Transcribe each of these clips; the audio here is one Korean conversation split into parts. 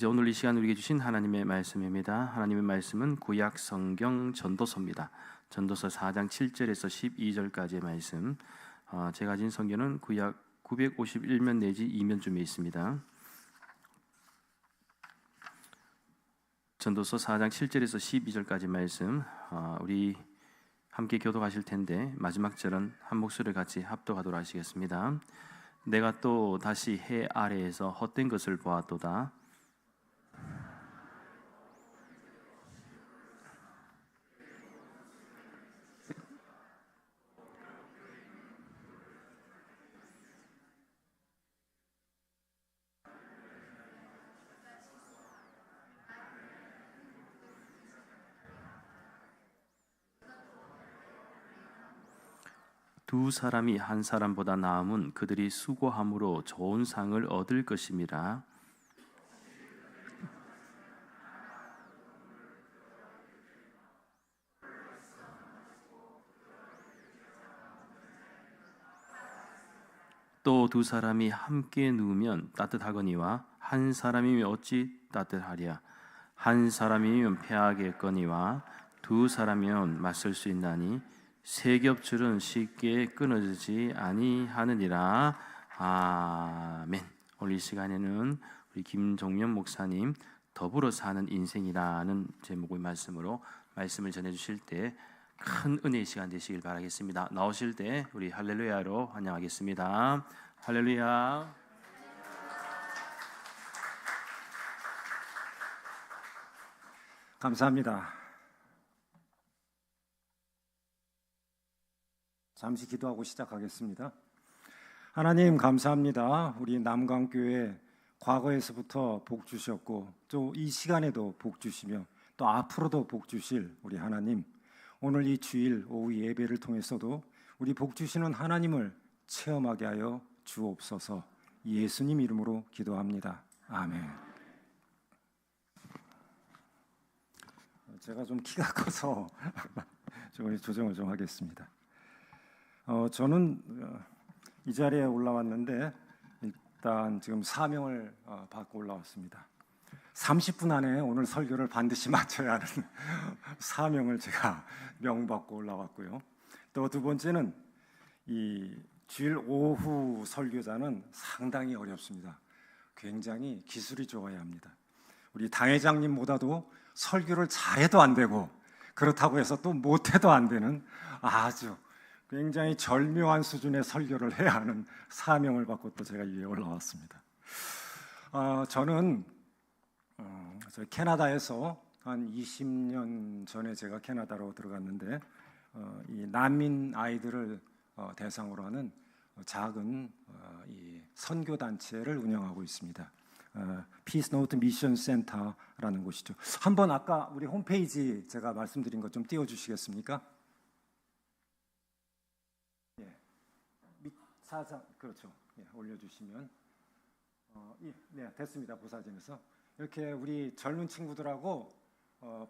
이제 오늘 이 시간 우리에게 주신 하나님의 말씀입니다. 하나님의 말씀은 구약 성경 전도서입니다. 전도서 4장 7절에서 12절까지의 말씀. 제가 가진 성경은 구약 951면 내지 2면쯤에 있습니다. 전도서 4장 7절에서 12절까지 말씀, 우리 함께 교독하실 텐데 마지막 절은 한 목소리를 같이 합독하도록 하시겠습니다. 내가 또 다시 해 아래에서 헛된 것을 보았도다. 두 사람이 한 사람보다 나음은 그들이 수고함으로 좋은 상을 얻을 것임이라. 또 두 사람이 함께 누우면 따뜻하거니와 한 사람이면 어찌 따뜻하랴. 한 사람이면 패하겠거니와 두 사람이면 맞설 수 있나니 세 겹줄은 쉽게 끊어지지 아니하느니라. 아멘. 오늘 이 시간에는 우리 김종명 목사님 더불어 사는 인생이라는 제목의 말씀으로 말씀을 전해주실 때 큰 은혜의 시간 되시길 바라겠습니다. 나오실 때 우리 할렐루야로 환영하겠습니다. 할렐루야. 감사합니다. 잠시 기도하고 시작하겠습니다. 하나님 감사합니다. 우리 남강교회 과거에서부터 복 주셨고 또 이 시간에도 복 주시며 또 앞으로도 복 주실 우리 하나님, 오늘 이 주일 오후 예배를 통해서도 우리 복 주시는 하나님을 체험하게 하여 주옵소서. 예수님 이름으로 기도합니다. 아멘. 제가 좀 키가 커서 좀 조정을 좀 하겠습니다. 저는 이 자리에 올라왔는데 일단 지금 사명을 받고 올라왔습니다. 30분 안에 오늘 설교를 반드시 마쳐야 하는 사명을 제가 명받고 올라왔고요. 또 두 번째는 이 주일 오후 설교자는 상당히 어렵습니다. 굉장히 기술이 좋아야 합니다. 우리 당회장님보다도 설교를 잘해도 안 되고 그렇다고 해서 또 못해도 안 되는 아주 굉장히 절묘한 수준의 설교를 해야 하는 사명을 받고 또 제가 위에 올라왔습니다. 저는 캐나다에서 한 20년 전에 제가 캐나다로 들어갔는데 이 난민 아이들을 대상으로 하는 작은 이 선교 단체를 운영하고 있습니다. Peace Note Mission Center라는 곳이죠. 한번 아까 우리 홈페이지 제가 말씀드린 것 좀 띄워주시겠습니까? 사장 그렇죠. 올려주시면 네, 됐습니다. 부사진에서 이렇게 우리 젊은 친구들하고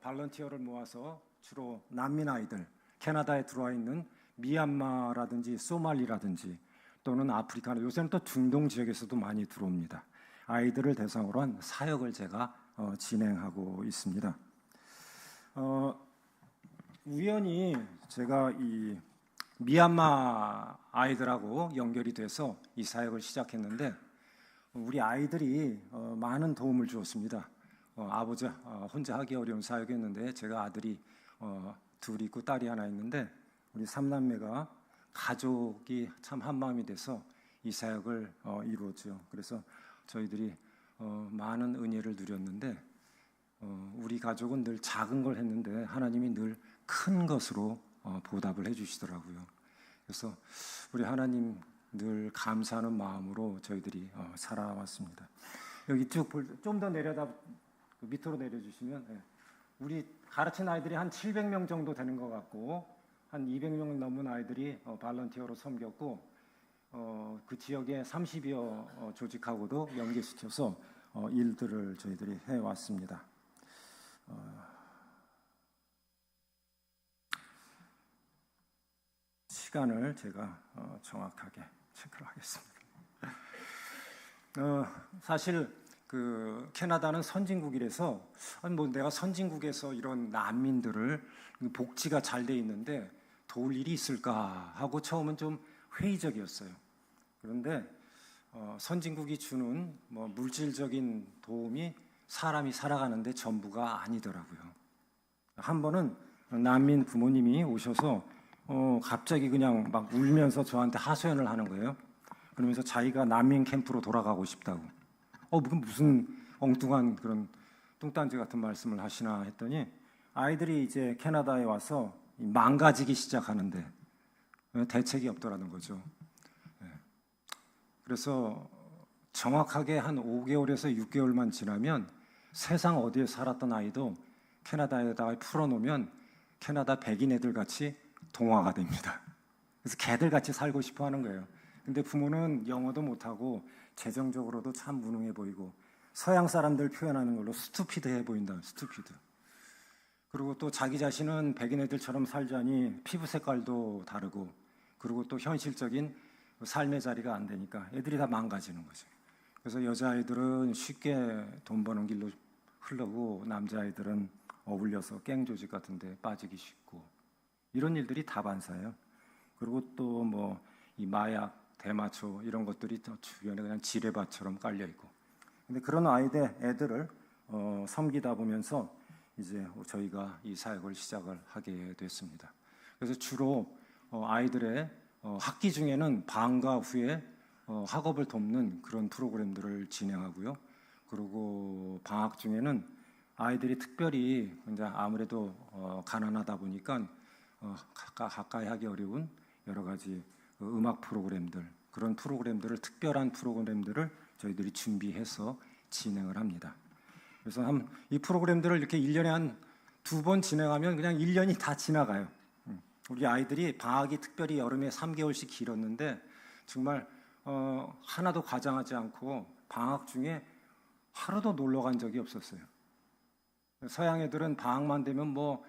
발런티어를 모아서 주로 난민 아이들, 캐나다에 들어와 있는 미얀마라든지 소말리라든지 또는 아프리카, 요새는 또 중동 지역에서도 많이 들어옵니다. 아이들을 대상으로 한 사역을 제가 진행하고 있습니다. 우연히 제가 이 미얀마 아이들하고 연결이 돼서 이 사역을 시작했는데 우리 아이들이 많은 도움을 주었습니다. 아버지 혼자 하기 어려운 사역이었는데 제가 아들이 둘이 있고 딸이 하나 있는데 우리 삼남매가 가족이 참 한마음이 돼서 이 사역을 이루었죠. 그래서 저희들이 많은 은혜를 누렸는데 우리 가족은 늘 작은 걸 했는데 하나님이 늘 큰 것으로 보답을 해주시더라고요. 그래서 우리 하나님 늘 감사하는 마음으로 저희들이 살아왔습니다. 여기 쭉 좀 더 내려다 밑으로 내려주시면 우리 가르친 아이들이 한 700명 정도 되는 것 같고 한 200명 넘는 아이들이 발런티어로 섬겼고 그 지역에 30여 조직하고도 연계시켜서 일들을 저희들이 해왔습니다. 시간을 제가 정확하게 체크를 하겠습니다. 사실 캐나다는 선진국이라서 아니 뭐 내가 선진국에서 이런 난민들을 복지가 잘 돼 있는데 도울 일이 있을까 하고 처음은 좀 회의적이었어요. 그런데 선진국이 주는 뭐 물질적인 도움이 사람이 살아가는데 전부가 아니더라고요. 한 번은 난민 부모님이 오셔서 갑자기 그냥 막 울면서 저한테 하소연을 하는 거예요. 그러면서 자기가 난민 캠프로 돌아가고 싶다고. 무슨 엉뚱한 그런 뚱딴지 같은 말씀을 하시나 했더니 아이들이 이제 캐나다에 와서 망가지기 시작하는데 대책이 없더라는 거죠. 그래서 정확하게 한 5개월에서 6개월만 지나면 세상 어디에 살았던 아이도 캐나다에다가 풀어놓으면 캐나다 백인 애들 같이 동화가 됩니다. 그래서 개들 같이 살고 싶어 하는 거예요. 근데 부모는 영어도 못하고 재정적으로도 참 무능해 보이고 서양 사람들 표현하는 걸로 스투피드해 보인다. 스투피드. 그리고 또 자기 자신은 백인 애들처럼 살자니 피부 색깔도 다르고 그리고 또 현실적인 삶의 자리가 안 되니까 애들이 다 망가지는 거죠. 그래서 여자아이들은 쉽게 돈 버는 길로 흐르고 남자아이들은 어울려서 갱 조직 같은 데 빠지기 쉽고 이런 일들이 다반사예요. 그리고 또 뭐 이 마약, 대마초 이런 것들이 또 주변에 그냥 지뢰밭처럼 깔려 있고. 근데 그런 애들을 섬기다 보면서 이제 저희가 이 사역을 시작을 하게 됐습니다. 그래서 주로 아이들의 학기 중에는 방과 후에 학업을 돕는 그런 프로그램들을 진행하고요. 그리고 방학 중에는 아이들이 특별히 이제 아무래도 가난하다 보니까 가까이 하기 어려운 여러 가지 음악 프로그램들 그런 프로그램들을 특별한 프로그램들을 저희들이 준비해서 진행을 합니다. 그래서 이 프로그램들을 이렇게 1년에 한 2번 진행하면 그냥 1년이 다 지나가요. 우리 아이들이 방학이 특별히 여름에 3개월씩 길었는데 정말 하나도 과장하지 않고 방학 중에 하루도 놀러 간 적이 없었어요. 서양 애들은 방학만 되면 뭐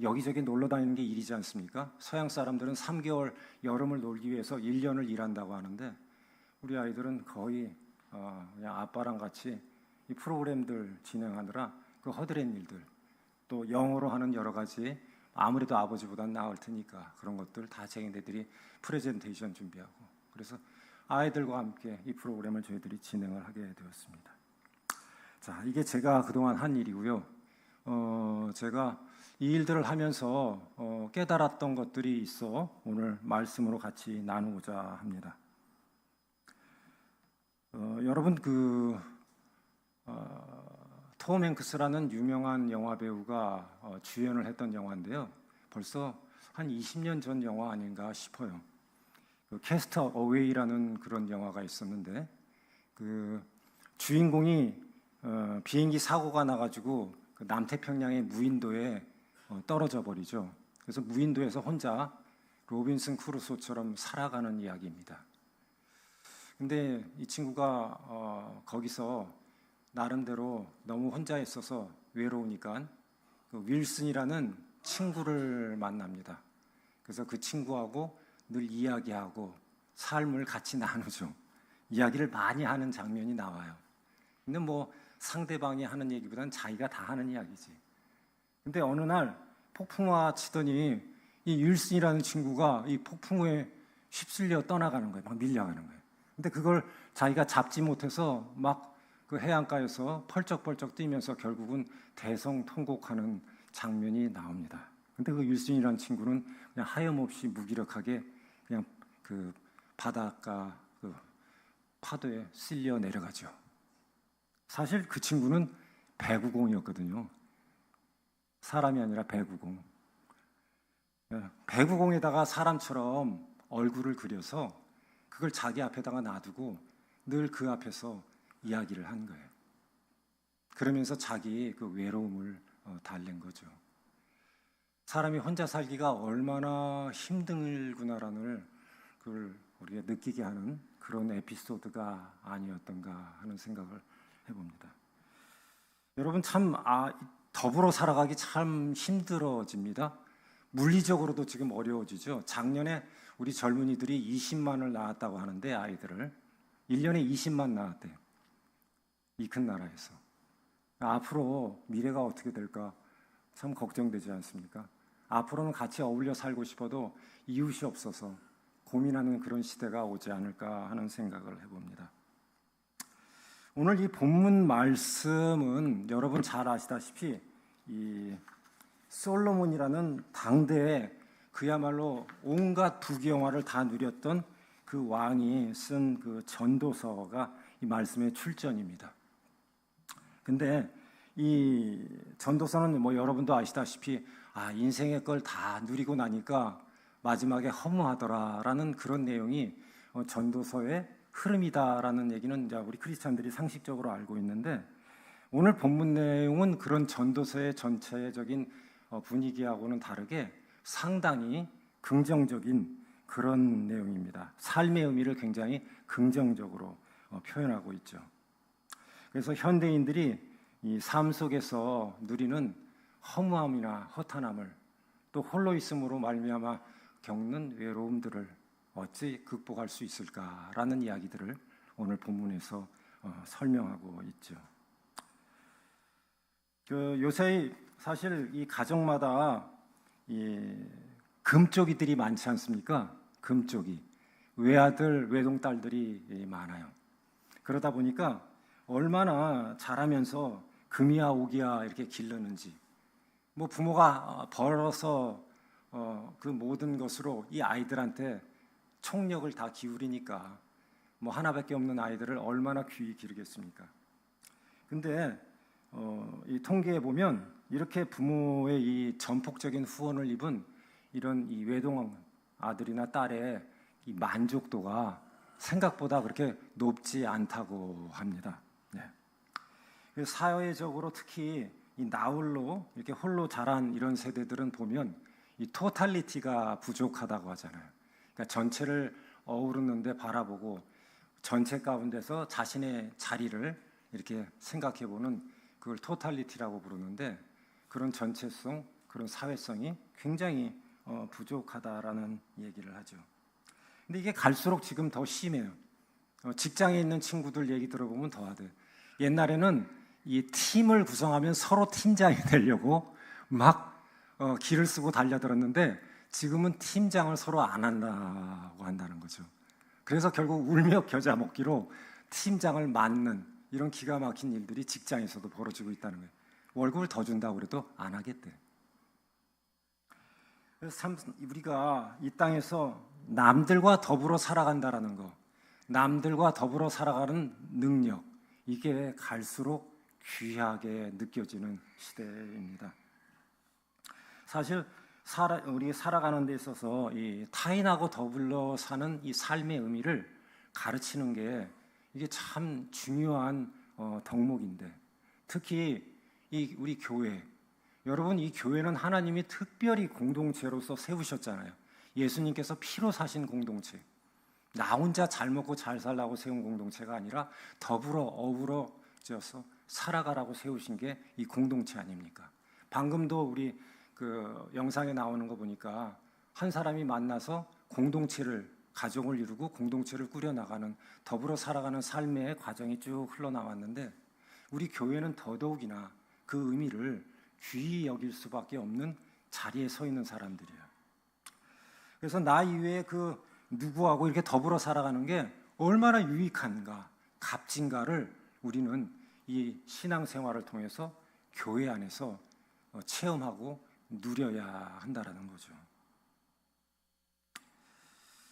여기저기 놀러 다니는 게 일이지 않습니까? 서양 사람들은 3개월 여름을 놀기 위해서 1년을 일한다고 하는데 우리 아이들은 거의 그냥 아빠랑 같이 이 프로그램들 진행하느라 그 허드렛 일들 또 영어로 하는 여러 가지 아무래도 아버지보단 나을 테니까 그런 것들 다 자기네들이 프레젠테이션 준비하고 그래서 아이들과 함께 이 프로그램을 저희들이 진행을 하게 되었습니다. 자, 이게 제가 그동안 한 일이고요. 제가 이 일들을 하면서 깨달았던 것들이 있어 오늘 말씀으로 같이 나누고자 합니다. 여러분 톰 행크스라는 유명한 영화 배우가 주연을 했던 영화인데요. 벌써 한 20년 전 영화 아닌가 싶어요. 캐스트 어웨이라는 그런 영화가 있었는데 그 주인공이 비행기 사고가 나가지고 그 남태평양의 무인도에 떨어져 버리죠. 그래서 무인도에서 혼자 로빈슨 크루소처럼 살아가는 이야기입니다. 근데 이 친구가 거기서 나름대로 너무 혼자 있어서 외로우니까 그 윌슨이라는 친구를 만납니다. 그래서 그 친구하고 늘 이야기하고 삶을 같이 나누죠. 이야기를 많이 하는 장면이 나와요. 근데 뭐 상대방이 하는 얘기보다는 자기가 다 하는 이야기지. 근데 어느 날 폭풍우가 치더니 이 윌슨이라는 친구가 이 폭풍우에 휩쓸려 떠나가는 거예요. 막 밀려가는 거예요. 근데 그걸 자기가 잡지 못해서 막 그 해안가에서 펄쩍펄쩍 뛰면서 결국은 대성통곡하는 장면이 나옵니다. 근데 그 윌슨이라는 친구는 그냥 하염없이 무기력하게 그냥 그 바닷가 그 파도에 쓸려 내려가죠. 사실 그 친구는 배구공이었거든요. 사람이 아니라 배구공. 배구공에다가 사람처럼 얼굴을 그려서 그걸 자기 앞에다가 놔두고 늘 그 앞에서 이야기를 한 거예요. 그러면서 자기 그 외로움을 달랜 거죠. 사람이 혼자 살기가 얼마나 힘들구나라는 그걸 우리가 느끼게 하는 그런 에피소드가 아니었던가 하는 생각을 해봅니다. 여러분 참 더불어 살아가기 참 힘들어집니다. 물리적으로도 지금 어려워지죠. 작년에 우리 젊은이들이 20만을 낳았다고 하는데 아이들을 1년에 20만 낳았대요. 이 큰 나라에서. 앞으로 미래가 어떻게 될까 참 걱정되지 않습니까? 앞으로는 같이 어울려 살고 싶어도 이웃이 없어서 고민하는 그런 시대가 오지 않을까 하는 생각을 해봅니다. 오늘 이 본문 말씀은 여러분 잘 아시다시피 이 솔로몬이라는 당대에 그야말로 온갖 부귀영화를 다 누렸던 그 왕이 쓴 그 전도서가 이 말씀의 출전입니다. 근데 이 전도서는 뭐 여러분도 아시다시피 인생의 걸 다 누리고 나니까 마지막에 허무하더라라는 그런 내용이 전도서의 흐름이다라는 얘기는 이제 우리 크리스찬들이 상식적으로 알고 있는데, 오늘 본문 내용은 그런 전도서의 전체적인 분위기하고는 다르게 상당히 긍정적인 그런 내용입니다. 삶의 의미를 굉장히 긍정적으로 표현하고 있죠. 그래서 현대인들이 이 삶 속에서 누리는 허무함이나 허탄함을, 또 홀로 있음으로 말미암아 겪는 외로움들을 어찌 극복할 수 있을까라는 이야기들을 오늘 본문에서 설명하고 있죠. 요새 사실 이 가정마다 이 금쪽이들이 많지 않습니까? 금쪽이, 외아들, 외동딸들이 많아요. 그러다 보니까 얼마나 자라면서 금이야 오기야 이렇게 기르는지, 뭐 부모가 벌어서 그 모든 것으로 이 아이들한테 총력을 다 기울이니까 뭐 하나밖에 없는 아이들을 얼마나 귀히 기르겠습니까? 근데 이 통계에 보면 이렇게 부모의 이 전폭적인 후원을 입은 이런 이 외동 아들이나 딸의 이 만족도가 생각보다 그렇게 높지 않다고 합니다. 네. 사회적으로 특히 이 나홀로 이렇게 홀로 자란 이런 세대들은 보면 이 토탈리티가 부족하다고 하잖아요. 그러니까 전체를 어우르는데 바라보고 전체 가운데서 자신의 자리를 이렇게 생각해보는 그걸 토탈리티라고 부르는데, 그런 전체성, 그런 사회성이 굉장히 부족하다라는 얘기를 하죠. 근데 이게 갈수록 지금 더 심해요. 직장에 있는 친구들 얘기 들어보면 더하대. 옛날에는 이 팀을 구성하면 서로 팀장이 되려고 막 기를 쓰고 달려들었는데, 지금은 팀장을 서로 안 한다고 한다는 거죠. 그래서 결국 울며 겨자 먹기로 팀장을 맡는 이런 기가 막힌 일들이 직장에서도 벌어지고 있다는 거예요. 월급을 더 준다고 그래도 안 하겠대. 그래서 참 우리가 이 땅에서 남들과 더불어 살아간다라는 거, 남들과 더불어 살아가는 능력, 이게 갈수록 귀하게 느껴지는 시대입니다. 사실 우리 살아가는 데 있어서 이 타인하고 더불어 사는 이 삶의 의미를 가르치는 게 이게 참 중요한 덕목인데, 특히 이 우리 교회, 여러분 이 교회는 하나님이 특별히 공동체로서 세우셨잖아요. 예수님께서 피로 사신 공동체, 나 혼자 잘 먹고 잘 살라고 세운 공동체가 아니라 더불어 어우러져서 살아가라고 세우신 게 이 공동체 아닙니까? 방금도 우리 그 영상에 나오는 거 보니까 한 사람이 만나서 공동체를, 가족을 이루고 공동체를 꾸려나가는, 더불어 살아가는 삶의 과정이 쭉 흘러나왔는데, 우리 교회는 더더욱이나 그 의미를 귀히 여길 수밖에 없는 자리에 서 있는 사람들이에요. 그래서 나 이외에 그 누구하고 이렇게 더불어 살아가는 게 얼마나 유익한가, 값진가를 우리는 이 신앙생활을 통해서 교회 안에서 체험하고 누려야 한다라는 거죠.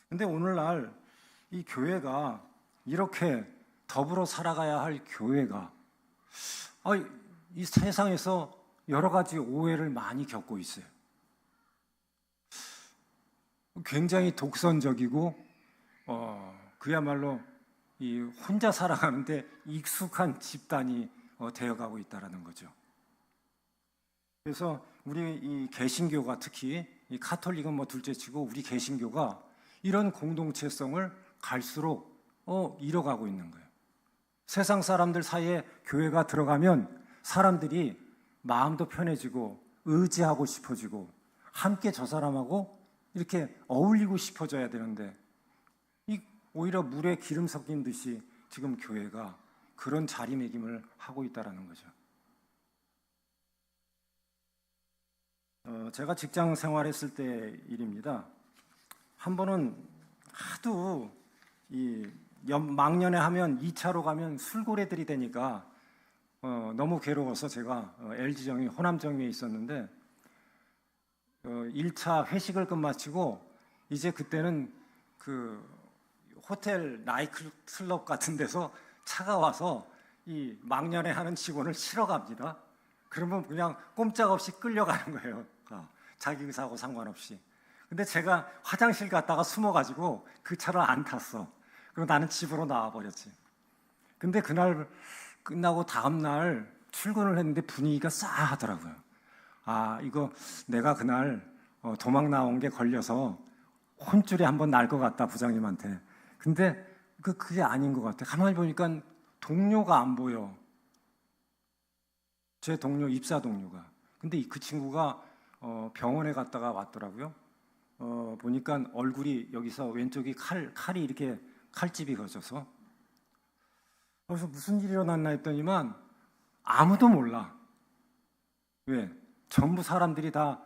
근데 오늘날 이 교회가, 이렇게 더불어 살아가야 할 교회가 이 세상에서 여러 가지 오해를 많이 겪고 있어요. 굉장히 독선적이고 그야말로 이 혼자 살아가는데 익숙한 집단이 되어가고 있다라는 거죠. 그래서 우리 이 개신교가, 특히 이 카톨릭은 뭐 둘째치고 우리 개신교가 이런 공동체성을 갈수록 잃어가고 있는 거예요. 세상 사람들 사이에 교회가 들어가면 사람들이 마음도 편해지고 의지하고 싶어지고 함께 저 사람하고 이렇게 어울리고 싶어져야 되는데, 오히려 물에 기름 섞인 듯이 지금 교회가 그런 자리매김을 하고 있다라는 거죠. 제가 직장 생활했을 때 일입니다. 한 번은 하도 막년에 하면 2차로 가면 술고래들이 되니까 너무 괴로워서 제가 LG정이 호남정리에 있었는데 1차 회식을 끝마치고 이제 그때는 그 호텔 나이트클럽 같은 데서 차가 와서 이 막년에 하는 직원을 치러 갑니다. 그러면 그냥 꼼짝없이 끌려가는 거예요. 자기 의사하고 상관없이. 근데 제가 화장실 갔다가 숨어가지고 그 차를 안 탔어. 그리고 나는 집으로 나와버렸지. 근데 그날 끝나고 다음날 출근을 했는데 분위기가 싸하더라고요. 아, 이거 내가 그날 도망 나온 게 걸려서 혼쭐이 한번 날 것 같다, 부장님한테. 근데 그게 아닌 것 같아. 가만히 보니까 동료가 안 보여. 제 동료, 입사 동료가. 근데 그 친구가 병원에 갔다가 왔더라고요. 보니까 얼굴이 여기서 왼쪽이 칼이 이렇게 칼집이 거져서. 그래서 무슨 일이 일어났나 했더니만 아무도 몰라. 왜? 전부 사람들이 다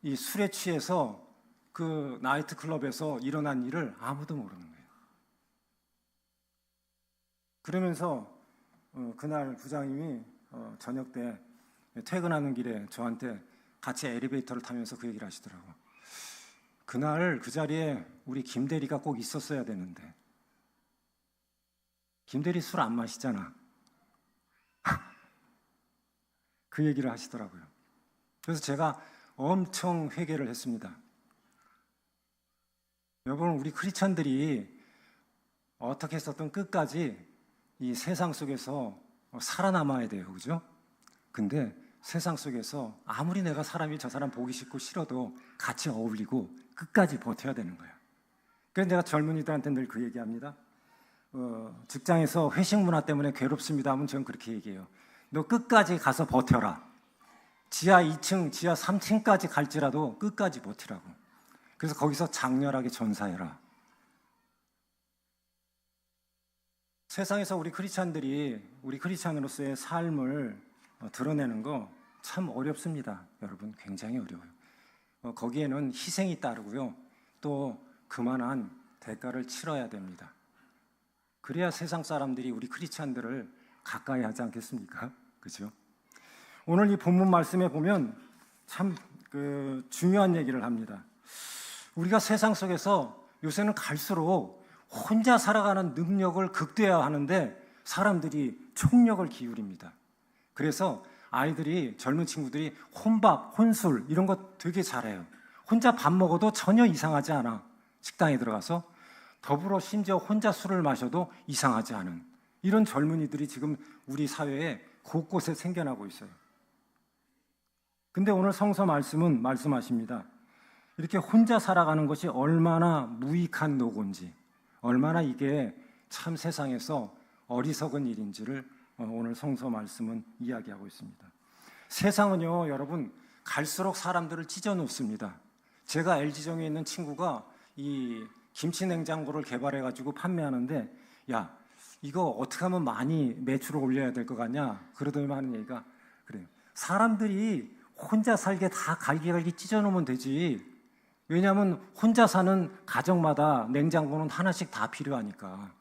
이 술에 취해서 그 나이트 클럽에서 일어난 일을 아무도 모르는 거예요. 그러면서 그날 부장님이 저녁 때 퇴근하는 길에 저한테 같이 엘리베이터를 타면서 그 얘기를 하시더라고요. 그날 그 자리에 우리 김 대리가 꼭 있었어야 되는데. 김 대리 술 안 마시잖아. 그 얘기를 하시더라고요. 그래서 제가 엄청 회개를 했습니다. 여러분, 우리 크리스천들이 어떻게 했었든 끝까지 이 세상 속에서 살아남아야 돼요. 그죠? 근데 세상 속에서 아무리 내가 사람이 저 사람 보기 싫고 싫어도 같이 어울리고 끝까지 버텨야 되는 거예요. 그래서 제가 젊은이들한테 늘 그 얘기합니다. 직장에서 회식 문화 때문에 괴롭습니다 하면 저는 그렇게 얘기해요. 너 끝까지 가서 버텨라. 지하 2층, 지하 3층까지 갈지라도 끝까지 버티라고. 그래서 거기서 장렬하게 전사해라. 세상에서 우리 크리스찬들이 우리 크리스찬으로서의 삶을 드러내는 거 참 어렵습니다. 여러분, 굉장히 어려워요. 거기에는 희생이 따르고요. 또 그만한 대가를 치러야 됩니다. 그래야 세상 사람들이 우리 크리스찬들을 가까이 하지 않겠습니까? 그렇죠? 오늘 이 본문 말씀에 보면 참 중요한 얘기를 합니다. 우리가 세상 속에서 요새는 갈수록 혼자 살아가는 능력을 극대화하는데 사람들이 총력을 기울입니다. 그래서 아이들이, 젊은 친구들이 혼밥, 혼술 이런 거 되게 잘해요. 혼자 밥 먹어도 전혀 이상하지 않아. 식당에 들어가서 더불어 심지어 혼자 술을 마셔도 이상하지 않은 이런 젊은이들이 지금 우리 사회에 곳곳에 생겨나고 있어요. 근데 오늘 성서 말씀은 말씀하십니다. 이렇게 혼자 살아가는 것이 얼마나 무익한 노고인지, 얼마나 이게 참 세상에서 어리석은 일인지를 오늘 성서 말씀은 이야기하고 있습니다. 세상은요, 여러분, 갈수록 사람들을 찢어 놓습니다. 제가 LG정에 있는 친구가 이 김치 냉장고를 개발해가지고 판매하는데, 야, 이거 어떻게 하면 많이 매출을 올려야 될 것 같냐? 그러더니 하는 얘기가 그래요. 사람들이 혼자 살게 다 갈기갈기 찢어놓으면 되지. 왜냐하면 혼자 사는 가정마다 냉장고는 하나씩 다 필요하니까.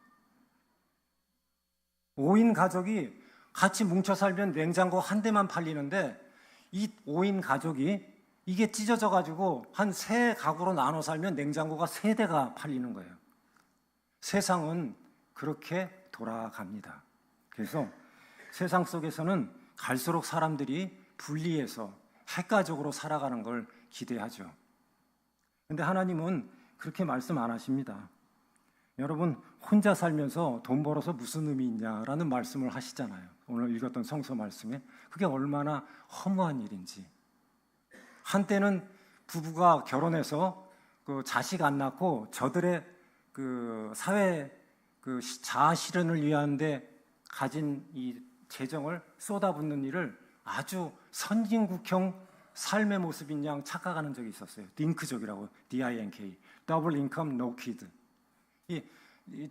5인 가족이 같이 뭉쳐 살면 냉장고 한 대만 팔리는데 이 5인 가족이 이게 찢어져 가지고 한 3가구로 나눠 살면 냉장고가 3대가 팔리는 거예요. 세상은 그렇게 돌아갑니다. 그래서 세상 속에서는 갈수록 사람들이 분리해서 핵가족으로 살아가는 걸 기대하죠. 근데 하나님은 그렇게 말씀 안 하십니다. 여러분, 혼자 살면서 돈 벌어서 무슨 의미 있냐라는 말씀을 하시잖아요. 오늘 읽었던 성서 말씀에 그게 얼마나 허무한 일인지. 한때는 부부가 결혼해서 그 자식 안 낳고 저들의 그 사회 그 자아 실현을 위하는데 가진 이 재정을 쏟아붓는 일을 아주 선진국형 삶의 모습인 양 착각하는 적이 있었어요. 딩크족이라고, D-I-N-K, Double Income No Kid. 이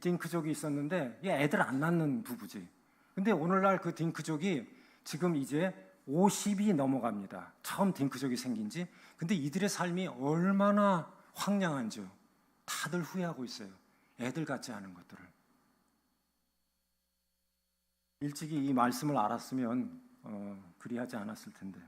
딩크족이 있었는데 이 애들 안 낳는 부부지. 근데 오늘날 그 딩크족이 지금 이제 50이 넘어갑니다. 처음 딩크족이 생긴 지. 근데 이들의 삶이 얼마나 황량한지요. 다들 후회하고 있어요. 애들 같지 않은 것들을. 일찍이 이 말씀을 알았으면 그리하지 않았을 텐데.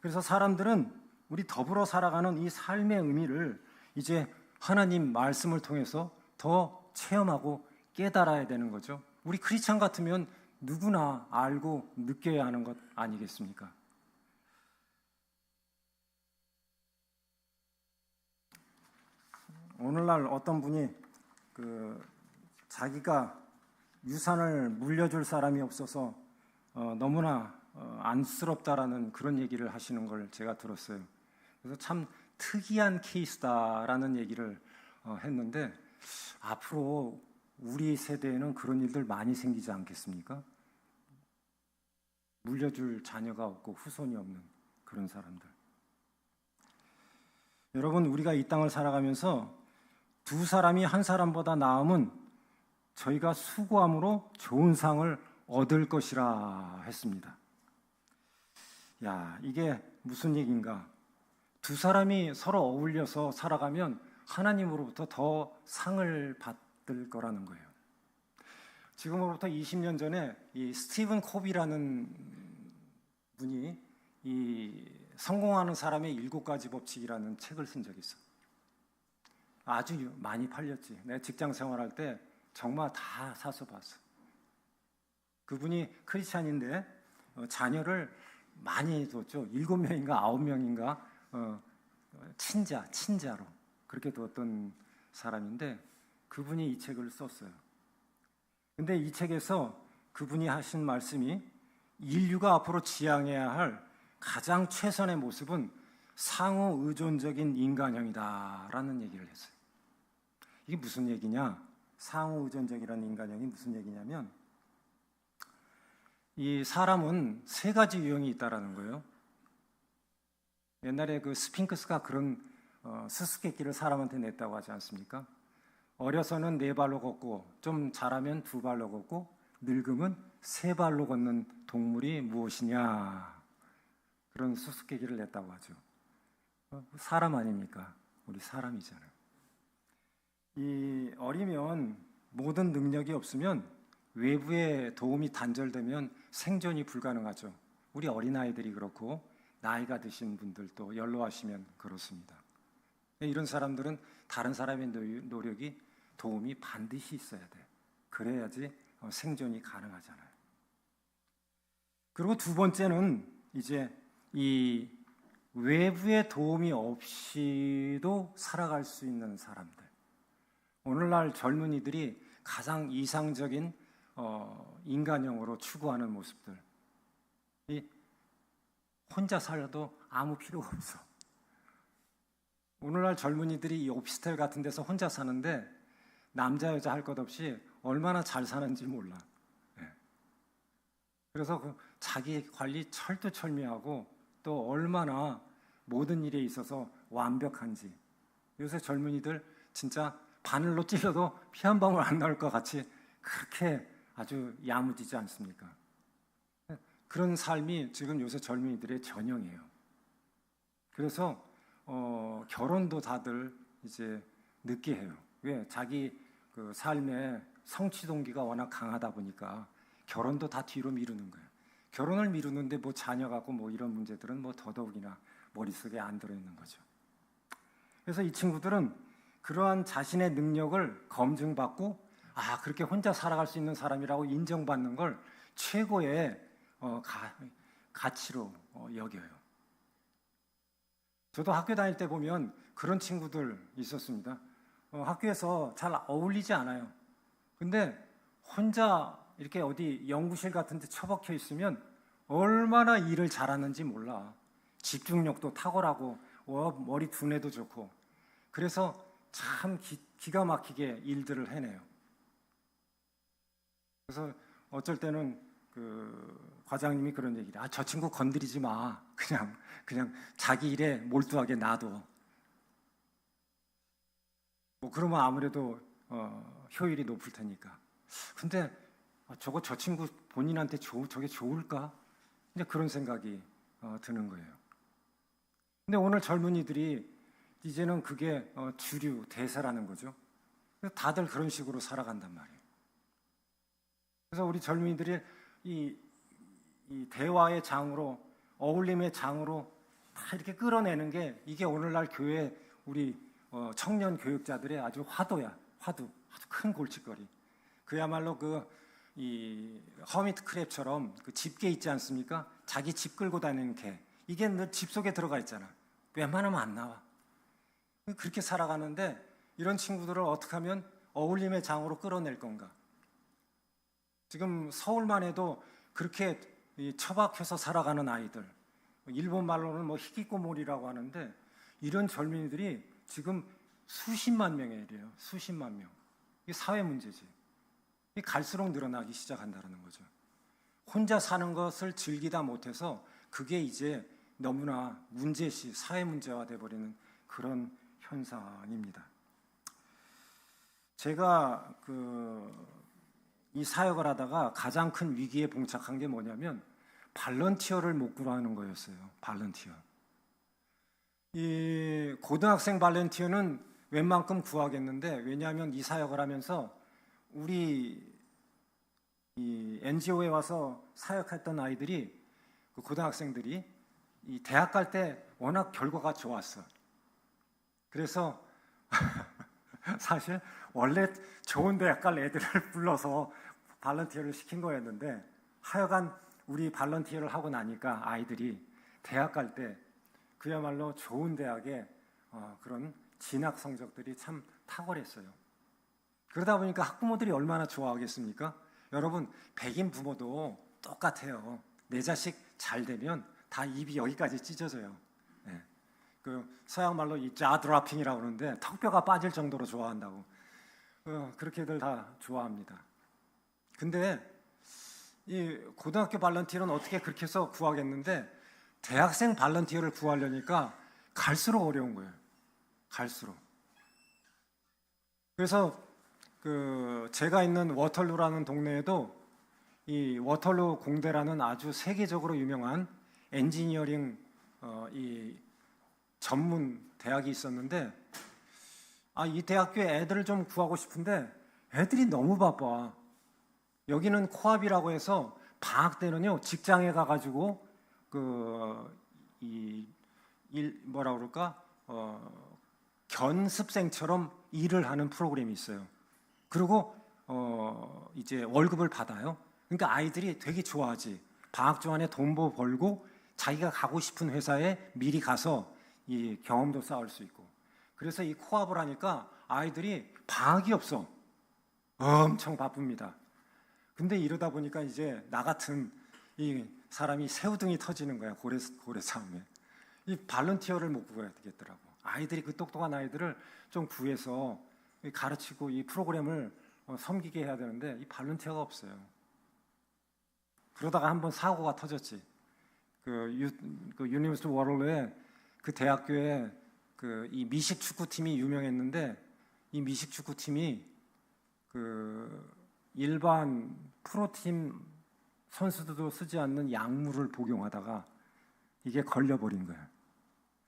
그래서 사람들은 우리 더불어 살아가는 이 삶의 의미를 이제 하나님 말씀을 통해서 더 체험하고 깨달아야 되는 거죠. 우리 크리스찬 같으면 누구나 알고 느껴야 하는 것 아니겠습니까? 오늘날 어떤 분이 자기가 유산을 물려줄 사람이 없어서 너무나 안쓰럽다라는 그런 얘기를 하시는 걸 제가 들었어요. 그래서 참 특이한 케이스다라는 얘기를 했는데 앞으로 우리 세대에는 그런 일들 많이 생기지 않겠습니까? 물려줄 자녀가 없고 후손이 없는 그런 사람들. 여러분, 우리가 이 땅을 살아가면서 두 사람이 한 사람보다 나음은 저희가 수고함으로 좋은 상을 얻을 것이라 했습니다. 야, 이게 무슨 얘기인가? 두 사람이 서로 어울려서 살아가면 하나님으로부터 더 상을 받을 거라는 거예요. 지금으로부터 20년 전에 이 스티븐 코비라는 분이 이 성공하는 사람의 7가지 법칙이라는 책을 쓴 적이 있어. 아주 많이 팔렸지. 내 직장 생활할 때 정말 다 사서 봤어. 그분이 크리스찬인데 자녀를 많이 뒀죠. 7명인가 9명인가 친자로 그렇게 뒀던 사람인데 그분이 이 책을 썼어요. 근데 이 책에서 그분이 하신 말씀이 인류가 앞으로 지향해야 할 가장 최선의 모습은 상호 의존적인 인간형이다라는 얘기를 했어요. 이게 무슨 얘기냐? 상호 의존적이라는 인간형이 무슨 얘기냐면 이 사람은 3가지 유형이 있다라는 거예요. 옛날에 그 스핑크스가 그런 수수께끼를 사람한테 냈다고 하지 않습니까? 어려서는 4발로 걷고 좀 자라면 2발로 걷고 늙으면 3발로 걷는 동물이 무엇이냐, 그런 수수께끼를 냈다고 하죠. 사람 아닙니까? 우리 사람이잖아요. 이 어리면 모든 능력이 없으면 외부의 도움이 단절되면 생존이 불가능하죠. 우리 어린아이들이 그렇고 나이가 드신 분들도 연로하시면 그렇습니다. 이런 사람들은 다른 사람의 노력이 도움이 반드시 있어야 돼. 그래야지 생존이 가능하잖아요. 그리고 2번째는 이제 이 외부의 도움이 없이도 살아갈 수 있는 사람들. 오늘날 젊은이들이 가장 이상적인 인간형으로 추구하는 모습들. 이 혼자 살아도 아무 필요가 없어. 오늘날 젊은이들이 이 오피스텔 같은 데서 혼자 사는데 남자 여자 할 것 없이 얼마나 잘 사는지 몰라. 네. 그래서 그 자기 관리 철두철미하고 또 얼마나 모든 일에 있어서 완벽한지. 요새 젊은이들 진짜 바늘로 찔러도 피 한 방울 안 나올 것 같이 그렇게 아주 야무지지 않습니까? 그런 삶이 지금 요새 젊은이들의 전형이에요. 그래서 결혼도 다들 이제 늦게 해요. 왜? 자기 그 삶의 성취 동기가 워낙 강하다 보니까 결혼도 다 뒤로 미루는 거예요. 결혼을 미루는데 뭐 자녀 갖고 뭐 이런 문제들은 뭐 더더욱이나 머릿속에 안 들어있는 거죠. 그래서 이 친구들은 그러한 자신의 능력을 검증받고 그렇게 혼자 살아갈 수 있는 사람이라고 인정받는 걸 최고의 가치로 여겨요. 저도 학교 다닐 때 보면 그런 친구들 있었습니다. 학교에서 잘 어울리지 않아요. 근데 혼자 이렇게 어디 연구실 같은 데 처박혀 있으면 얼마나 일을 잘하는지 몰라. 집중력도 탁월하고 머리 두뇌도 좋고. 그래서 참 기가 막히게 일들을 해내요. 그래서 어쩔 때는 그 과장님이 그런 얘기를 저 친구 건드리지 마. 그냥 자기 일에 몰두하게 놔둬. 뭐 그러면 아무래도 효율이 높을 테니까. 근데 저거 저 친구 본인한테 저게 좋을까? 이제 그런 생각이 드는 거예요. 근데 오늘 젊은이들이 이제는 그게 주류 대세라는 거죠. 다들 그런 식으로 살아간단 말이에요. 그래서 우리 젊은이들이 이 대화의 장으로, 어울림의 장으로 다 이렇게 끌어내는 게 이게 오늘날 교회 우리 청년 교육자들의 아주 화두야. 아주 큰 골칫거리. 그야말로 이 허미트 크랩처럼 그 집게 있지 않습니까? 자기 집 끌고 다니는 개. 이게 늘 집 속에 들어가 있잖아. 웬만하면 안 나와. 그렇게 살아가는데 이런 친구들을 어떻게 하면 어울림의 장으로 끌어낼 건가? 지금 서울만 해도 그렇게 처박혀서 살아가는 아이들, 일본 말로는 뭐 히키코모리라고 하는데 이런 젊은이들이 지금 수십만 명에 이래요. 수십만 명. 이게 사회 문제지. 이게 갈수록 늘어나기 시작한다는 거죠. 혼자 사는 것을 즐기다 못해서 그게 이제 너무나 문제시, 사회 문제화 돼버리는 그런 현상입니다. 제가 이 사역을 하다가 가장 큰 위기에 봉착한 게 뭐냐면 발런티어를 못 구하는 거였어요. 발런티어. 이 고등학생 발런티어는 웬만큼 구하겠는데, 왜냐하면 이 사역을 하면서 우리 이 NGO에 와서 사역했던 아이들이, 그 고등학생들이 이 대학 갈 때 워낙 결과가 좋았어. 그래서 사실 원래 좋은 대학 갈 애들을 불러서 발런티어를 시킨 거였는데, 하여간 우리 발런티어를 하고 나니까 아이들이 대학 갈 때 그야말로 좋은 대학에 그런 진학 성적들이 참 탁월했어요. 그러다 보니까 학부모들이 얼마나 좋아하겠습니까? 여러분, 백인 부모도 똑같아요. 내 자식 잘 되면 다 입이 여기까지 찢어져요. 네. 그 서양 말로 이 자드라핑이라고 그러는데 턱뼈가 빠질 정도로 좋아한다고. 그렇게들 다 좋아합니다. 근데 이 고등학교 발런티어는 어떻게 그렇게 해서 구하겠는데, 대학생 발런티어를 구하려니까 갈수록 어려운 거예요. 갈수록. 그래서 제가 있는 워털루라는 동네에도 이 워털루 공대라는 아주 세계적으로 유명한 엔지니어링 이 전문 대학이 있었는데, 이 대학교에 애들을 좀 구하고 싶은데 애들이 너무 바빠. 여기는 코앞이라고 해서 방학 때는요 직장에 가가지고 뭐라 그럴까 견습생처럼 일을 하는 프로그램이 있어요. 그리고 이제 월급을 받아요. 그러니까 아이들이 되게 좋아하지. 방학 중간에 돈도 벌고 자기가 가고 싶은 회사에 미리 가서 이 경험도 쌓을 수 있고. 그래서 이 코앞을 하니까 아이들이 방학이 없어. 엄청 바쁩니다. 근데 이러다 보니까 이제 나 같은 이 사람이 새우등이 터지는 거야. 고래 싸움에. 이 발런티어를 못 구해야 되겠더라고. 아이들이, 그 똑똑한 아이들을 좀 구해서 가르치고 이 프로그램을 섬기게 해야 되는데 이 발런티어가 없어요. 그러다가 한번 사고가 터졌지. 유니버시티 워럴에 그 대학교에 이 미식 축구팀이 유명했는데, 이 미식 축구팀이 일반 프로팀 선수들도 쓰지 않는 약물을 복용하다가 이게 걸려버린 거예요.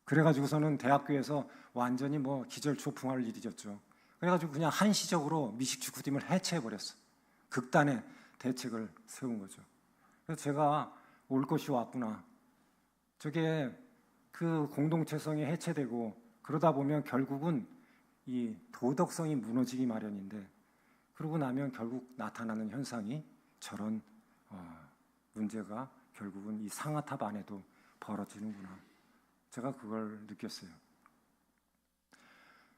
그래가지고서는 대학교에서 완전히 뭐 기절초풍할 일이었죠. 그래가지고 그냥 한시적으로 미식축구팀을 해체해버렸어. 극단의 대책을 세운 거죠. 그래서 제가 올 것이 왔구나. 저게 그 공동체성이 해체되고 그러다 보면 결국은 이 도덕성이 무너지기 마련인데, 그러고 나면 결국 나타나는 현상이 저런 문제가 결국은 이 상아탑 안에도 벌어지는구나. 제가 그걸 느꼈어요.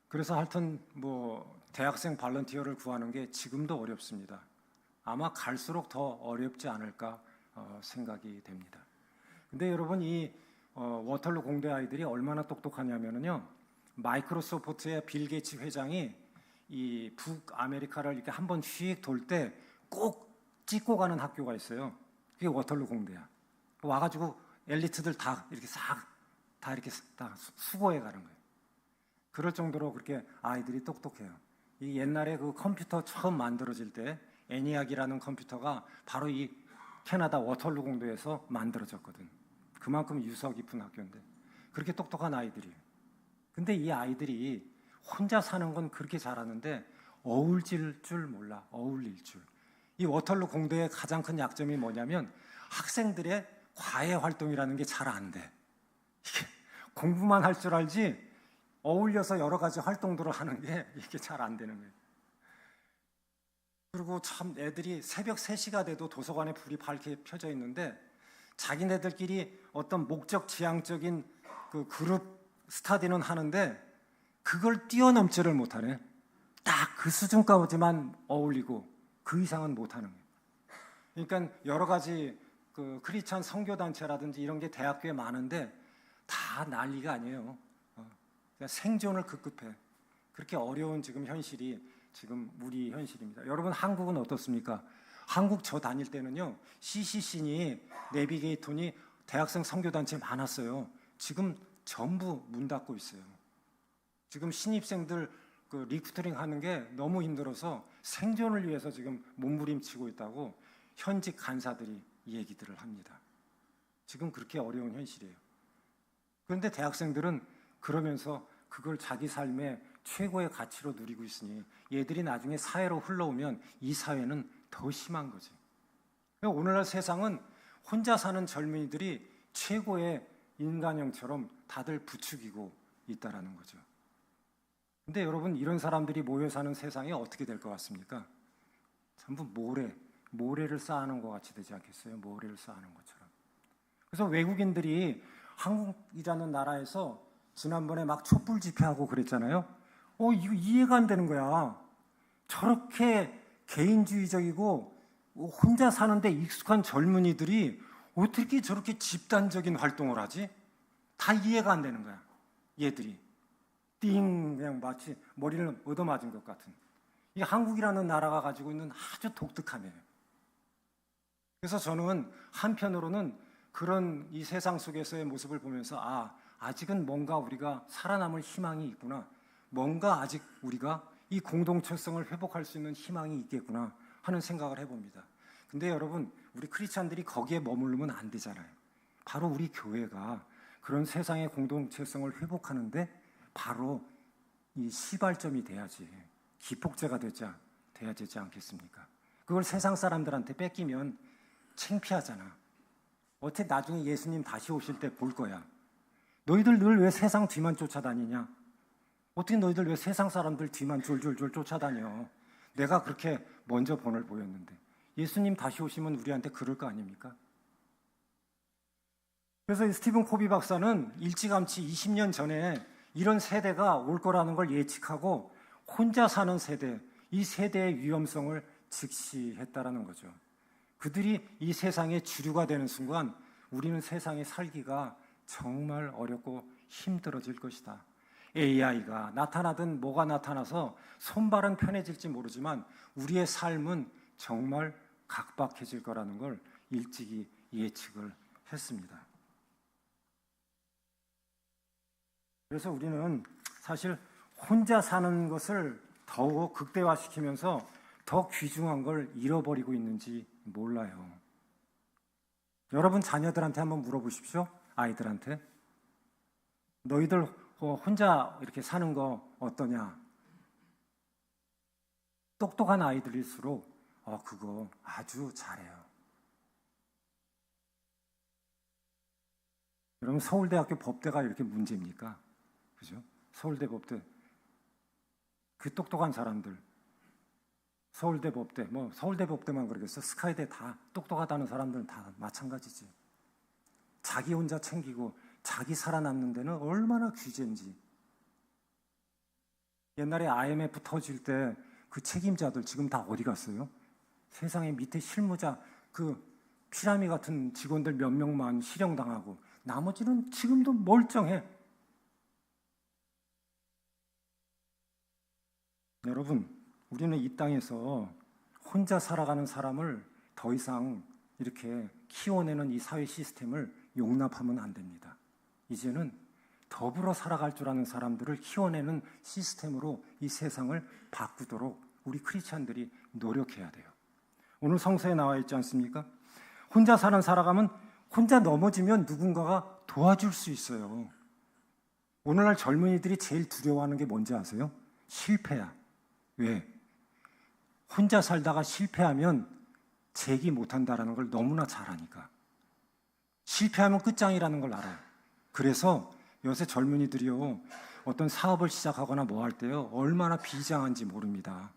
그래서 하여튼 뭐 대학생 발런티어를 구하는 게 지금도 어렵습니다. 아마 갈수록 더 어렵지 않을까 생각이 됩니다. 근데 여러분, 이 워털루 공대 아이들이 얼마나 똑똑하냐면요, 마이크로소프트의 빌 게이츠 회장이 이 북아메리카를 이렇게 한번 휙 돌 때 꼭 찍고 가는 학교가 있어요. 그게 워털루 공대야. 와가지고 엘리트들 다 이렇게 다 수고해 가는 거예요. 그럴 정도로 그렇게 아이들이 똑똑해요. 이 옛날에 그 컴퓨터 처음 만들어질 때 애니악이라는 컴퓨터가 바로 이 캐나다 워털루 공도에서 만들어졌거든. 그만큼 유서 깊은 학교인데 그렇게 똑똑한 아이들이에요. 근데 이 아이들이 혼자 사는 건 그렇게 잘하는데 어울릴 줄 몰라. 어울릴 줄. 이 워털루 공도의 가장 큰 약점이 뭐냐면 학생들의 과외 활동이라는 게 잘 안 돼. 이게 공부만 할 줄 알지 어울려서 여러 가지 활동들을 하는 게 이게 잘 안 되는 거예요. 그리고 참 애들이 새벽 3시가 돼도 도서관에 불이 밝게 펴져 있는데 자기네들끼리 어떤 목적 지향적인 그 그룹 스터디는 하는데 그걸 뛰어넘지를 못하네. 딱 그 수준까지만 어울리고 그 이상은 못하는 거예요. 그러니까 여러 가지 그 크리스찬 선교단체라든지 이런 게 대학교에 많은데 다 난리가 아니에요. 그냥 생존을 급급해. 그렇게 어려운 지금 현실이 지금 우리 현실입니다. 여러분 한국은 어떻습니까? 한국 저 다닐 때는요. CCC니 내비게이터니 대학생 선교단체 많았어요. 지금 전부 문 닫고 있어요. 지금 신입생들 그 리크루팅 하는 게 너무 힘들어서 생존을 위해서 지금 몸부림치고 있다고 현직 간사들이 얘기들을 합니다. 지금 그렇게 어려운 현실이에요. 그런데 대학생들은 그러면서 그걸 자기 삶의 최고의 가치로 누리고 있으니 얘들이 나중에 사회로 흘러오면 이 사회는 더 심한 거지. 오늘날 세상은 혼자 사는 젊은이들이 최고의 인간형처럼 다들 부추기고 있다라는 거죠. 근데 여러분 이런 사람들이 모여 사는 세상이 어떻게 될 것 같습니까? 전부 모래를 쌓아놓은 것 같이 되지 않겠어요? 모래를 쌓아놓은 것처럼. 그래서 외국인들이 한국이라는 나라에서 지난번에 막 촛불 집회하고 그랬잖아요. 이거 이해가 안 되는 거야. 저렇게 개인주의적이고 혼자 사는데 익숙한 젊은이들이 어떻게 저렇게 집단적인 활동을 하지? 다 이해가 안 되는 거야. 얘들이. 그냥 마치 머리를 얻어맞은 것 같은. 이 한국이라는 나라가 가지고 있는 아주 독특함이에요. 그래서 저는 한편으로는 그런 이 세상 속에서의 모습을 보면서 아직은 뭔가 우리가 살아남을 희망이 있구나. 뭔가 아직 우리가 이 공동체성을 회복할 수 있는 희망이 있겠구나 하는 생각을 해봅니다. 근데 여러분 우리 크리스찬들이 거기에 머무르면 안 되잖아요. 바로 우리 교회가 그런 세상의 공동체성을 회복하는데 바로 이 시발점이 돼야지, 기폭제가 돼야 되지 않겠습니까? 그걸 세상 사람들한테 뺏기면 창피하잖아. 어떻게 나중에 예수님 다시 오실 때 볼 거야. 너희들 늘 왜 세상 뒤만 쫓아다니냐? 어떻게 너희들 왜 세상 사람들 뒤만 줄줄줄 쫓아다녀? 내가 그렇게 먼저 본을 보였는데 예수님 다시 오시면 우리한테 그럴 거 아닙니까? 그래서 이 스티븐 코비 박사는 일찌감치 20년 전에 이런 세대가 올 거라는 걸 예측하고 혼자 사는 세대, 이 세대의 위험성을 직시했다라는 거죠. 그들이 이 세상의 주류가 되는 순간 우리는 세상에 살기가 정말 어렵고 힘들어질 것이다. AI가 나타나든 뭐가 나타나서 손발은 편해질지 모르지만 우리의 삶은 정말 각박해질 거라는 걸 일찍이 예측을 했습니다. 그래서 우리는 사실 혼자 사는 것을 더욱 극대화시키면서 더 귀중한 걸 잃어버리고 있는지 몰라요. 여러분 자녀들한테 한번 물어보십시오. 아이들한테. 너희들 혼자 이렇게 사는 거 어떠냐? 똑똑한 아이들일수록 그거 아주 잘해요. 여러분 서울대학교 법대가 이렇게 문제입니까? 그죠? 서울대 법대 그 똑똑한 사람들 서울대 법대 서울대 법대만 그러겠어? 스카이대 다 똑똑하다는 사람들은 다 마찬가지지. 자기 혼자 챙기고 자기 살아남는 데는 얼마나 귀재인지. 옛날에 IMF 터질 때 그 책임자들 지금 다 어디 갔어요? 세상에 밑에 실무자 그 피라미 같은 직원들 몇 명만 실형당하고 나머지는 지금도 멀쩡해. 여러분, 우리는 이 땅에서 혼자 살아가는 사람을 더 이상 이렇게 키워내는 이 사회 시스템을 용납하면 안 됩니다. 이제는 더불어 살아갈 줄 아는 사람들을 키워내는 시스템으로 이 세상을 바꾸도록 우리 크리스찬들이 노력해야 돼요. 오늘 성서에 나와 있지 않습니까? 혼자 살아가면 혼자 넘어지면 누군가가 도와줄 수 있어요. 오늘날 젊은이들이 제일 두려워하는 게 뭔지 아세요? 실패야. 왜? 혼자 살다가 실패하면 재기 못한다라는 걸 너무나 잘 아니까. 실패하면 끝장이라는 걸 알아요. 그래서 요새 젊은이들이요, 어떤 사업을 시작하거나 뭐 할 때요, 얼마나 비장한지 모릅니다.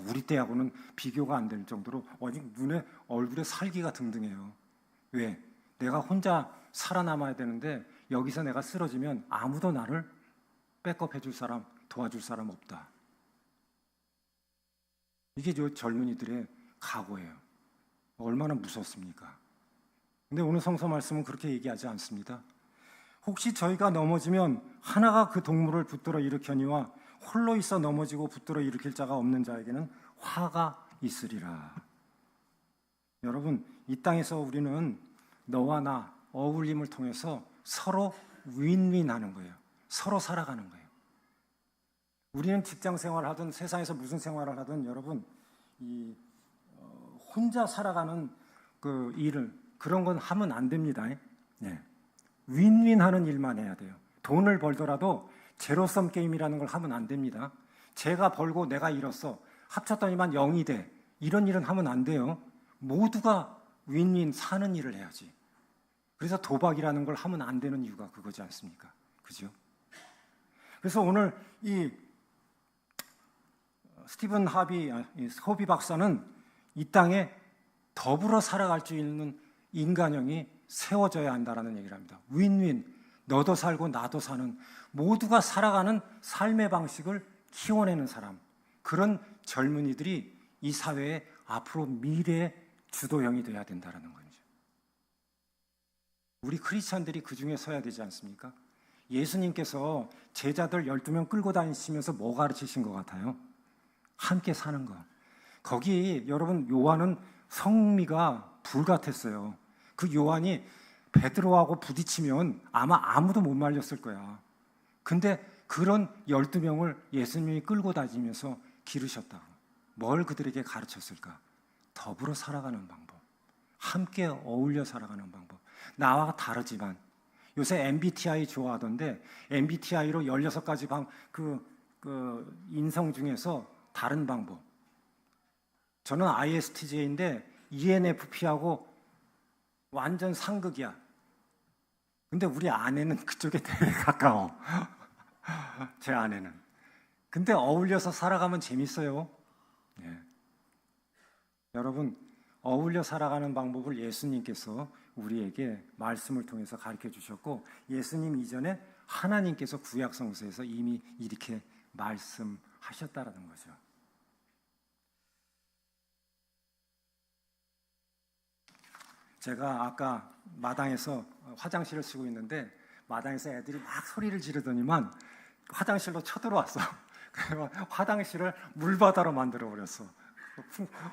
우리 때하고는 비교가 안 될 정도로 눈에 얼굴에 살기가 등등해요. 왜? 내가 혼자 살아남아야 되는데 여기서 내가 쓰러지면 아무도 나를 백업해 줄 사람, 도와줄 사람 없다. 이게 저 젊은이들의 각오예요. 얼마나 무섭습니까? 근데 오늘 성서 말씀은 그렇게 얘기하지 않습니다. 혹시 저희가 넘어지면 하나가 그 동물을 붙들어 일으켜니와 홀로 있어 넘어지고 붙들어 일으킬 자가 없는 자에게는 화가 있으리라. 여러분, 이 땅에서 우리는 너와 나 어울림을 통해서 서로 윈윈하는 거예요. 서로 살아가는 거예요. 우리는 직장 생활을 하든 세상에서 무슨 생활을 하든 여러분, 혼자 살아가는 그 일을 그런 건 하면 안 됩니다. 네. 윈윈하는 일만 해야 돼요. 돈을 벌더라도 제로섬 게임이라는 걸 하면 안 됩니다. 제가 벌고 내가 잃었어. 합쳤더니만 0이 돼. 이런 일은 하면 안 돼요. 모두가 윈윈 사는 일을 해야지. 그래서 도박이라는 걸 하면 안 되는 이유가 그거지 않습니까? 그죠? 그래서 오늘 이 스티븐 호비 박사는 이 땅에 더불어 살아갈 수 있는 인간형이 세워져야 한다라는 얘기를 합니다. 윈윈, 너도 살고 나도 사는, 모두가 살아가는 삶의 방식을 키워내는 사람, 그런 젊은이들이 이 사회의 앞으로 미래의 주도형이 돼야 된다는 거죠. 우리 크리스찬들이 그 중에 서야 되지 않습니까? 예수님께서 제자들 12명 끌고 다니시면서 뭐 가르치신 것 같아요? 함께 사는 거. 거기 여러분 요한은 성미가 불 같았어요. 그 요한이 베드로하고 부딪히면 아마 아무도 못 말렸을 거야. 근데 그런 12명을 예수님이 끌고 다니면서 기르셨다고. 뭘 그들에게 가르쳤을까? 더불어 살아가는 방법, 함께 어울려 살아가는 방법. 나와 다르지만 요새 MBTI 좋아하던데 MBTI로 16가지 인성 중에서 다른 방법. 저는 ISTJ인데 ENFP하고 완전 상극이야. 근데 우리 아내는 그쪽에 되게 가까워. 제 아내는. 근데 어울려서 살아가면 재밌어요. 네. 여러분, 어울려 살아가는 방법을 예수님께서 우리에게 말씀을 통해서 가르쳐 주셨고, 예수님 이전에 하나님께서 구약 성서에서 이미 이렇게 말씀하셨다라는 거죠. 제가 아까 마당에서 화장실을 쓰고 있는데 마당에서 애들이 막 소리를 지르더니만 화장실로 쳐들어왔어. 그래서 화장실을 물바다로 만들어 버렸어.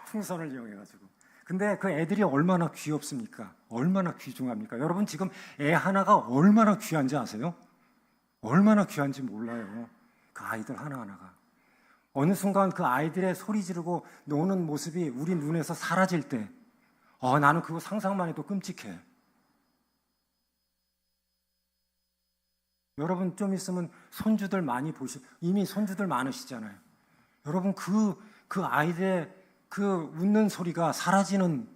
풍선을 이용해가지고. 근데 그 애들이 얼마나 귀엽습니까? 얼마나 귀중합니까? 여러분 지금 애 하나가 얼마나 귀한지 아세요? 얼마나 귀한지 몰라요. 그 아이들 하나하나가. 어느 순간 그 아이들의 소리 지르고 노는 모습이 우리 눈에서 사라질 때 나는 그거 상상만 해도 끔찍해. 여러분 좀 있으면 손주들 많이 이미 손주들 많으시잖아요. 여러분 그 아이들의 그 웃는 소리가 사라지는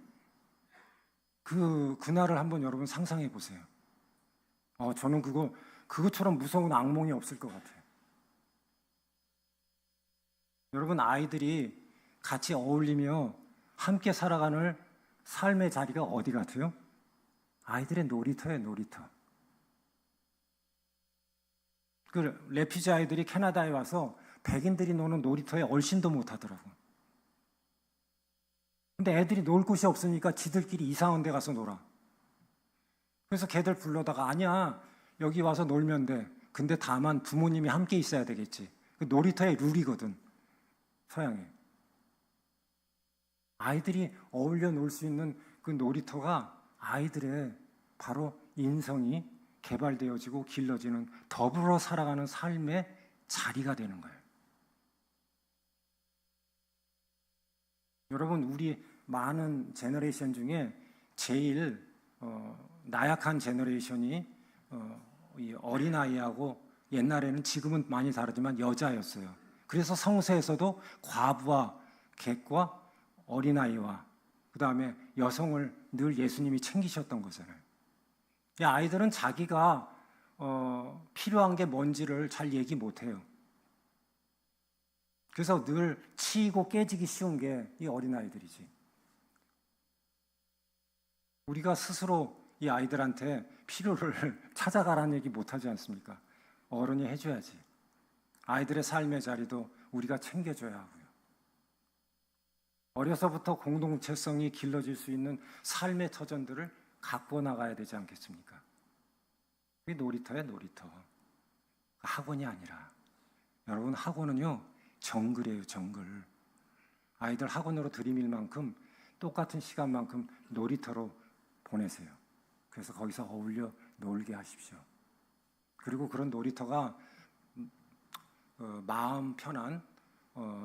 그날을 한번 여러분 상상해 보세요. 저는 그것처럼 무서운 악몽이 없을 것 같아요. 여러분 아이들이 같이 어울리며 함께 살아가는 삶의 자리가 어디 같아요? 아이들의 놀이터예요, 놀이터. 그 레피지 아이들이 캐나다에 와서 백인들이 노는 놀이터에 얼씬도 못 하더라고. 근데 애들이 놀 곳이 없으니까 지들끼리 이상한 데 가서 놀아. 그래서 걔들 불러다가 아니야, 여기 와서 놀면 돼. 근데 다만 부모님이 함께 있어야 되겠지. 그 놀이터의 룰이거든, 서양에. 아이들이 어울려 놀 수 있는 그 놀이터가 아이들의 바로 인성이 개발되어지고 길러지는 더불어 살아가는 삶의 자리가 되는 거예요. 여러분 우리 많은 제너레이션 중에 제일 나약한 제너레이션이 이 어린아이하고 옛날에는 지금은 많이 다르지만 여자였어요. 그래서 성서에서도 과부와 객과 어린아이와 그 다음에 여성을 늘 예수님이 챙기셨던 거잖아요. 이 아이들은 자기가 필요한 게 뭔지를 잘 얘기 못해요. 그래서 늘 치이고 깨지기 쉬운 게 이 어린아이들이지. 우리가 스스로 이 아이들한테 필요를 찾아가라는 얘기 못하지 않습니까? 어른이 해줘야지. 아이들의 삶의 자리도 우리가 챙겨줘야 하고요. 어려서부터 공동체성이 길러질 수 있는 삶의 터전들을 갖고 나가야 되지 않겠습니까? 그게 놀이터야, 놀이터. 학원이 아니라. 여러분, 학원은요, 정글이에요, 정글. 아이들 학원으로 들이밀 만큼 똑같은 시간만큼 놀이터로 보내세요. 그래서 거기서 어울려 놀게 하십시오. 그리고 그런 놀이터가 마음 편한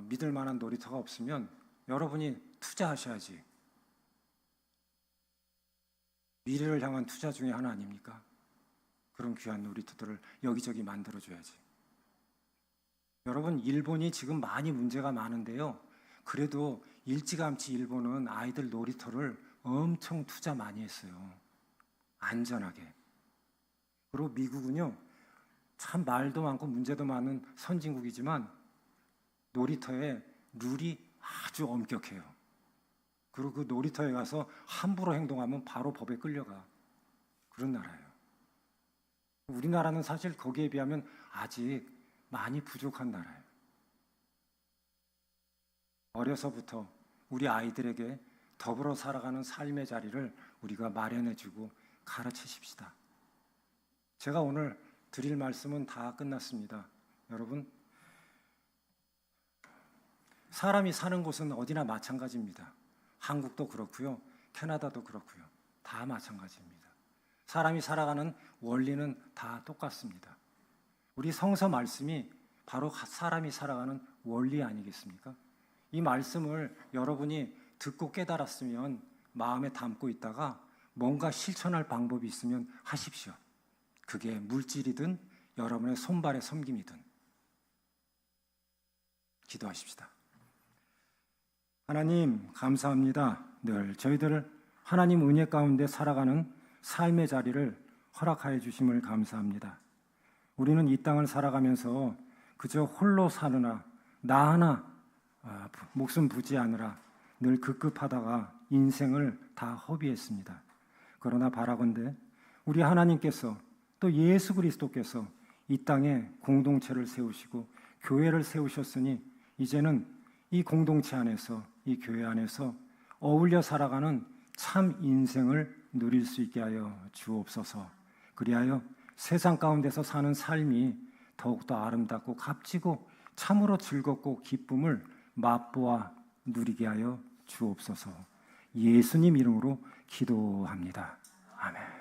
믿을 만한 놀이터가 없으면 여러분이 투자하셔야지. 미래를 향한 투자 중에 하나 아닙니까? 그런 귀한 놀이터들을 여기저기 만들어줘야지. 여러분, 일본이 지금 많이 문제가 많은데요. 그래도 일찌감치 일본은 아이들 놀이터를 엄청 투자 많이 했어요. 안전하게. 그리고 미국은요, 참 말도 많고 문제도 많은 선진국이지만 놀이터에 룰이 아주 엄격해요. 그리고 그 놀이터에 가서 함부로 행동하면 바로 법에 끌려가. 그런 나라예요. 우리나라는 사실 거기에 비하면 아직 많이 부족한 나라예요. 어려서부터 우리 아이들에게 더불어 살아가는 삶의 자리를 우리가 마련해주고 가르치십시다. 제가 오늘 드릴 말씀은 다 끝났습니다. 여러분, 사람이 사는 곳은 어디나 마찬가지입니다. 한국도 그렇고요, 캐나다도 그렇고요, 다 마찬가지입니다. 사람이 살아가는 원리는 다 똑같습니다. 우리 성서 말씀이 바로 사람이 살아가는 원리 아니겠습니까? 이 말씀을 여러분이 듣고 깨달았으면 마음에 담고 있다가 뭔가 실천할 방법이 있으면 하십시오. 그게 물질이든 여러분의 손발의 섬김이든. 기도하십시다. 하나님, 감사합니다. 늘 저희들 하나님 은혜 가운데 살아가는 삶의 자리를 허락하여 주심을 감사합니다. 우리는 이 땅을 살아가면서 그저 홀로 사느라 나 하나 목숨 부지하느라 늘 급급하다가 인생을 다 허비했습니다. 그러나 바라건대 우리 하나님께서 또 예수 그리스도께서 이 땅에 공동체를 세우시고 교회를 세우셨으니 이제는 이 공동체 안에서, 이 교회 안에서 어울려 살아가는 참 인생을 누릴 수 있게 하여 주옵소서. 그리하여 세상 가운데서 사는 삶이 더욱더 아름답고 값지고 참으로 즐겁고 기쁨을 맛보아 누리게 하여 주옵소서. 예수님 이름으로 기도합니다. 아멘.